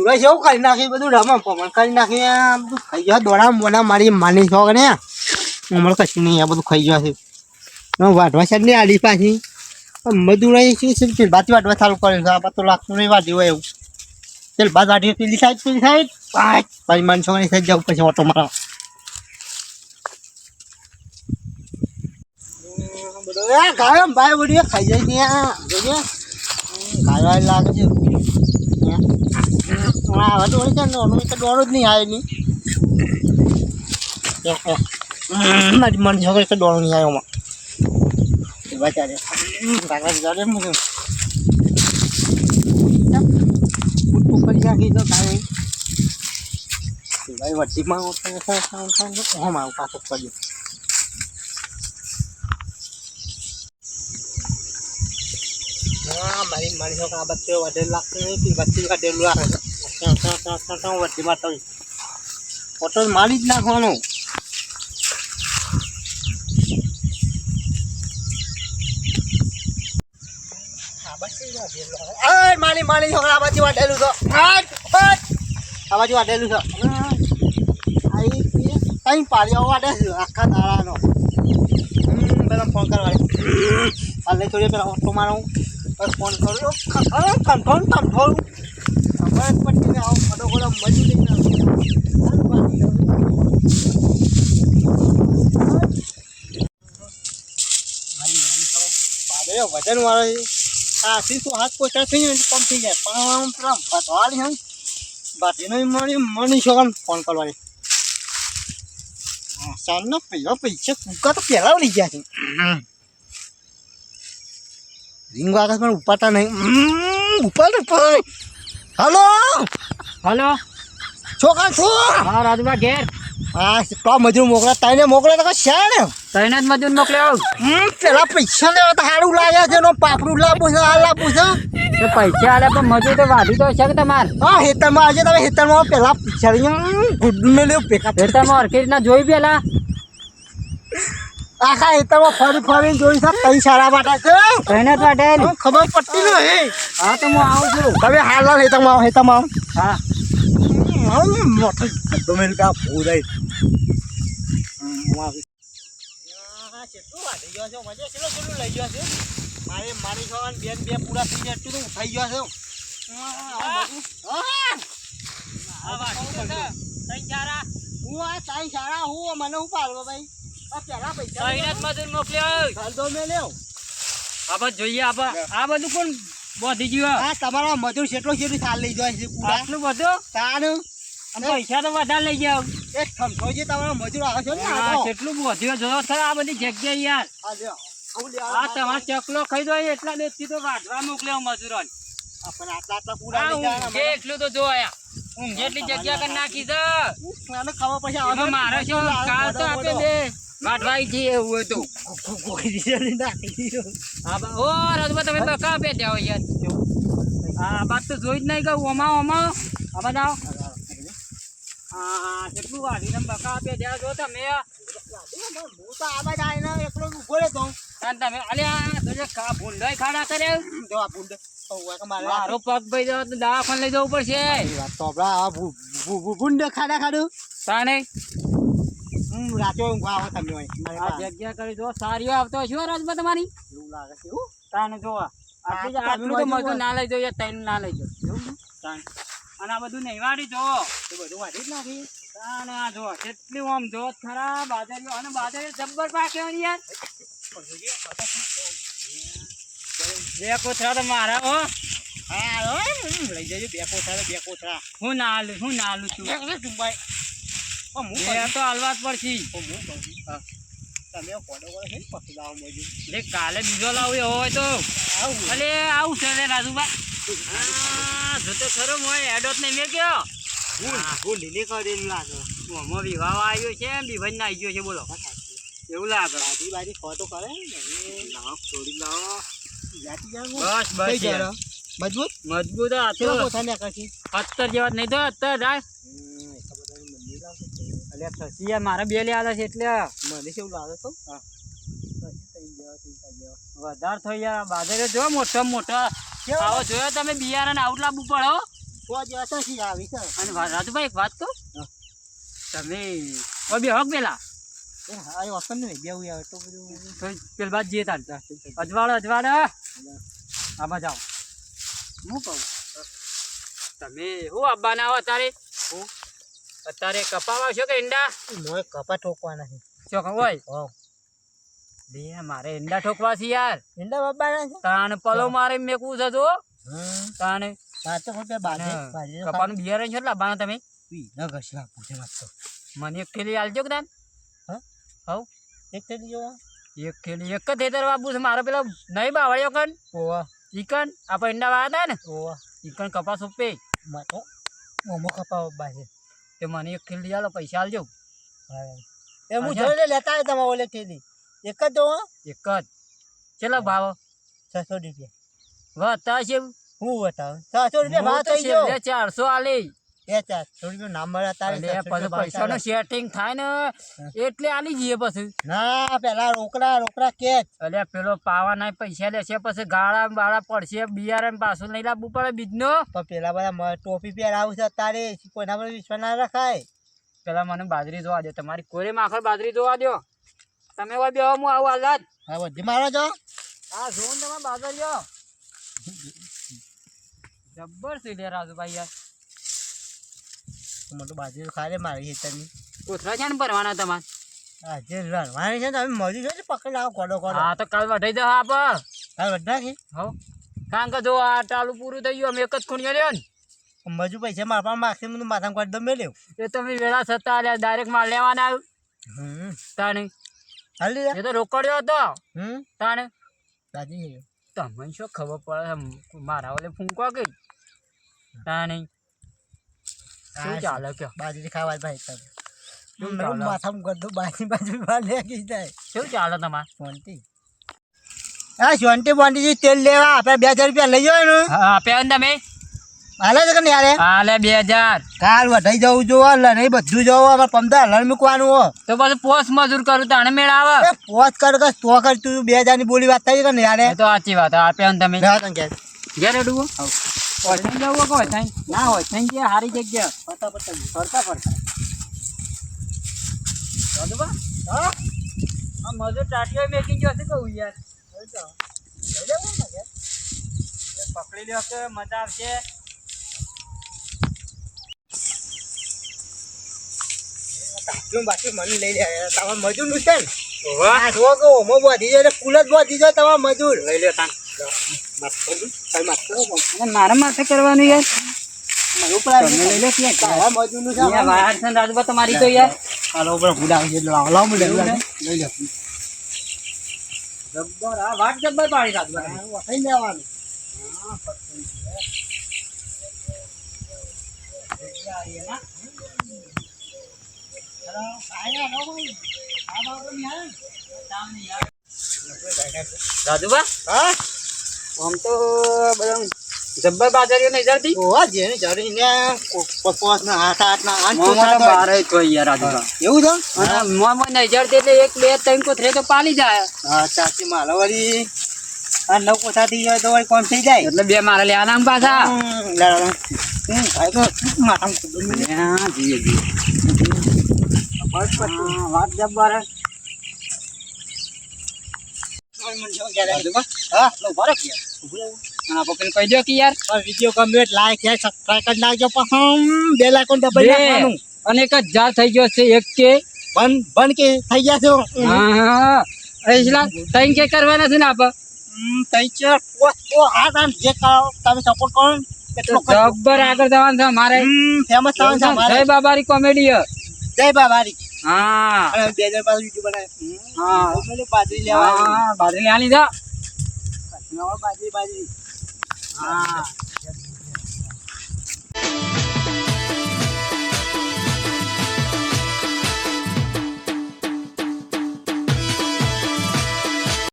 જીવડો છે એવું કરી નાખી બધું રમણ પમણ કરી નાખી બધું ખાઈ ગયા દોડા મોડા મારી માની છો ને હમણાં કશું નહીં આ બધું ખાઈ ગયા છે વાટવા સાઈડ નહીં આડી પાછી મધુર શું બાતી વાટવા ચાલુ કરે છે આ તો લાગતું નહીં વાટી હોય એવું ચાલ બાદ વાટી પેલી સાઈડ પાછી માની છોકરી સાઈડ જવું પછી ઓટો મારવા ગાયો ભાઈ બધી ખાઈ જાય ત્યાં જોજે ગાયો લાગે છે હા તો હોય છે ને તો દોડો જ નહીં આવે નહીં મારી મન છોકરી તો દોડો નહીં આવ્યો બચારે કરી નાખી તો કાંઈ ભાઈ વટીમાં મારું પાછો કર્યો હા મારી છોકરા આ બચ્ચે વધેલું લાગતું નહીં બચ્ચી વધેલું લાગે વટીમાં તો ઓટો મારી જ નાખવાનું મારી છોકરા આ બાજુ વાટેલું છે આ બાજુ વાટેલું છે કઈ પાડ્યો વાટે છે આખા દાડાનો પેલા ફોન કરવા કાલે થોડી પેલા ઓટો મારું ફોન કર્યો કંઠોળ પટ્ટીને આવો ફટો ઘોડો મજૂર લઈને વજન વાળો હા સીધું હાથ પોચા થઈ જાય કમ થઈ જાય પણ પેલા ભટવાળી હોય બાટીનો મળી છોકરાને ફોન કરવાની સાંજનો પહેલો પૈસા કૂકા તો પહેલા લઈ ગયા છે રીંગ વાગે પણ ઉપાડતા નહીં ઉપાડ હલો હલો છોકરા છો હા રાજુભા ઘેર હા તો મજૂર મોકલા તઈને મોકલે તો છે ને તઈને જ મજૂર મોકલ્યો પેલા પૈસા લેવા તો સારું લાગે છે પાપડું લાવવું છે આ લાવવું છે પૈસા આલે પણ મજૂર તો વાઢી તો છે કે તમારે હા હેતરમાં આજે તમે હેતરમાં પેલા પૈસા ગુડ મેળ્યો ભેગા હેતરમાં ઓર્કેસ્ટ્રા જોઈ પેલા આખા હેતરમાં ફરી જોઈ છે કઈ સારા માટે છે તઈને જ વાઢેલ ખબર પડતી નહીં હા તો હું આવું છું તમે હાલ હેતરમાં હા મોટો બધો મેળ કા ભૂદાઈ મારી છોકરાને બે પૂરા થઈ જાય એટલું તો ઉઠાઈ ગયો છું મને હું પાડવો ભાઈ પેલા પૈસા મોકલ્યો આ બધું જોઈએ આ બધું કોણ બોધી ગયું હા તમારા મજૂર કેટલો સાલ લઈ જાય છે આટલું બધું તાનું અને પૈસા તો વધારે લઈ જાવ એક ખમખો જે તમારા મજૂર આવે છે ને કેટલું વધ્યો જોયો થયો આ બધી જગ્યાએ યાર આ તમારે ચકલો ખાઈ દો એટલા દેશથી તો વાઢવા મોકલ્યો મજૂરોને આપણે આટલા પૂરા લઈ જાય એટલું તો જોયા હું જેટલી જગ્યા કરી નાખી છે મને ખબર પછી આવે મારે શું કાલ તો આપે દે વાઢવાઈ છે એવું હતું ઓ રાજુભા તમે બકા આપે ત્યાં યાર આ વાત તો જોઈ જ નહીં કહું ઓમાં આ બધા હા કેટલું વાઢીને બકા આપે ત્યાં જો તમે હું તો આ બાજુ આવીને એકલો ઉભો રહેતો તમે અલ્યા ભૂંડો ખાડા કરે જો આ ભૂંડ મારો પગ ભાઈ તો દવાખાને લઈ જવું પડશે તો ભૂંડ ખાડા ખાડું તાને રાતે ઊંઘવા આવો તમે આ જગ્યા કરી જો સારીઓ આવતો શું રાજમાં તમારી એવું લાગે છે એવું તાને જોવા આટલું તો મજૂર ના લઈ જોઈએ તૈન ના લઈ જાઓ અને આ બધું નહીં વાળી જો તો બધું વાળી જ નાખી તાને આ જો કેટલી આમ જો ખરા બાજરીઓ અને બાજરી જબ્બર પાકે યાર બે કોથળા તો મારા હો હા લઈ જજો બે કોથળા હું ના આલું છું તો હાલવા જ પડશે તમે ફોટો કરો છે પછી લાવો મજૂર કાલે બીજો લાવ્યો હોય તો અલે આવું છે રે રાજુભા જો તો ખરો મોય એડોત ને મે ગયો હું લીલી કરીને લાગે મોમો વિવાહ આવ્યો છે બીભાઈ ના આવી ગયો છે બોલો એવું લાગે બાજી ફોટો કરે લાવો છોડી લાવો બસ મજબૂત આ તો 70 જેવા નહીં તો 70 જાય મારે બે લે આવે છે એટલે મને કેવું લાગે તો વધારે થઈ યાર બાજરે જો મોટા આવો જોયો તમે બિયારણ આઉટ લાવવું પડો તો જ હતી આવી છે. અને રાજુભાઈ એક વાત કહું હા. તમે બે હક પેલા આ વસન ને બેવું આવે તો બધું તો પેલ બાદ જઈએ તાર અજવાળે આમાં જાઓ હું કહું તમે શું આવવાના હો અત્યારે કપાવા છો કે ઈંડા મોય કપા ઠોકવાના છે. શું કહું હોય હો બે મારે ઈંડા ઠોકવા છે યાર ઈંડા બાબાના છે. તાણ પલો મારે મેકવું છે તો તાણે સાચો ખોટે બાજે બાજે કપાનું બિયારણ છે એટલે આવવાના તમે ન ઘસલા પૂછે મત તો. મને એક થેલી આલજો કે તાન હવ એક થેલી જોવા એક થેલી એક જ થેતર બાપુ છે મારે પેલો નહીં બાવળ્યો કન ઓવા ચિકન આપણે ઈંડા વાળા હતા ને ઓવા ચિકન કપાસ ઉપે મતો મોમો કપા બાજે તે મને એક થેલી આલો પૈસા આલજો એ હું જોઈ લેતા આવ્યો તમારે ઓલે થેલી એક જ દો એક જ કેટલા ભાવ 600 રૂપિયા વધતા છે હું બતાવ 600 રૂપિયા ભાવ થઈ ગયો 400 આલી એ 400 રૂપિયા નામ મળે તારે એટલે પછી પૈસાનું સેટિંગ થાય ને એટલે આલી જઈએ પછી ના પેલા રોકડા કે એટલે પેલો પાવાના પૈસા લેશે પછી ગાળા બાળા પડશે બિયારણ પાછું નહીં લાવવું પડે બીજનો પણ પેલા બધા ટોપી પહેરાવું છે તારે કોઈના પર વિશ્વાસ ના રખાય. પેલા મને બાજરી જોવા દો તમારી કોરે માખર બાજરી જોવા દો તમે હોય બે હું આવું હાલત હા બધી મારો છો હા જોઉં ને તમારે બાજરીઓ જબ્બર છે લે રાજુભાઈ યાર મોટું બાજુ ખાલે મારી હેતરની કોથળા છે ને ભરવાના તમારે આજે રણવાની છે ને તમે મજૂર છે ને પકડી લાવો કોડો હા તો કાલ વઢાઈ દો આપ કાલ બધા છે હો કારણ કે જો આ ટાલું પૂરું થઈ ગયું અમે એક જ ખૂણિયા લ્યો ને મજૂર પૈસા મારવા માગશે મને માથામાં કરી દો મેલ્યો એ તમે વેળા છતાં આલ્યા ડાયરેક્ટ માલ લેવાના આવ્યું તાણે હાલી એ તો રોકડ્યો હતો તાણે દાદી તમને શું ખબર પડે મારા ઓલે ફૂંકો કે તાણે શું ચાલે કયો બાજરી ખાવા ભાઈ તમે માથામાં કરી દો બાજુ બાર લે ગઈ જાય શું ચાલે તમારે શાંતિ હા શાંતિ બોંટી તેલ લેવા આપણે 2000 રૂપિયા લઈ જાવ ને હા આપ્યા ને તમે હાલે છે કે નહીં હાલે હાલે 2000 કાલ વધાઈ જવું જોવો નહીં બધું જોવો અમારે 15 મૂકવાનું હો તો પછી પોસ મજૂર કરું તાણે મેળ આવે પોચ કર કે તો કર તું 2000 ની બોલી વાત થઈ કે નહીં હાલે એ તો સાચી વાત આપ્યા ને તમે ઘેર હેડવું હોય થઈ જવું હોય થઈ ના હોય થઈ ગયા સારી જગ્યા ફરતા હા મજૂર ટાટીઓ મેકી ગયો છે કહું યાર પકડી લ્યો કે મજા આવશે બાકી મને લઈ લે તમારે મજૂર નું છે ને બધી જાય કુલ જ બધી જાય તમારે મજૂર લઈ લ્યો તાન મારા માથે કરવાનું યાર મજૂર નું છે રાજુભા તમારી તો યાર હાલો ભૂલા લઈ લે જબ્બર આ વાત જબ્બર પાડી રાજુભા થઈ લેવાનું રાજુભા હા આમ તો બધા જબ્બર બાજારીઓ નહીં જતી ઓવા જેને જરીને પપોસ ના હાથ ના મોમાં તો બારે તો યાર રાજુભા એવું છે અને મોમાં નહીં જડતી એટલે એક બે ત્રણ કોથરે તો પાલી જાય હા ચાચી માલો વળી આ 9 કોથા થઈ જાય તો વળી કોમ થઈ જાય એટલે બે મારે લેવાના આમ પાછા ભાઈ તો માથામાં કૂદું જીએ વાત જબ્બર કહી દો કે યાર video complete like share subscribe કરી નાખજો પછી બેલ આઇકોન દબાવી નાખવાનું અને 1000 થઈ ગયો છે એક કે બંધ કે થઈ ગયા છો હા એટલા ત્રણ કે કરવાના છે ને આપ તઈ છે તો આ જે કરો તમે સપોર્ટ કરો એટલો જબ્બર આગળ જવાનું છે મારે ફેમસ થવાનું છે મારે જય બાબારી કોમેડી જય બાબારી હા અને 2000 પાછું વિડીયો બનાવે હા મને બાજરી લેવા બાજરી લેવાની જા બાજરી હા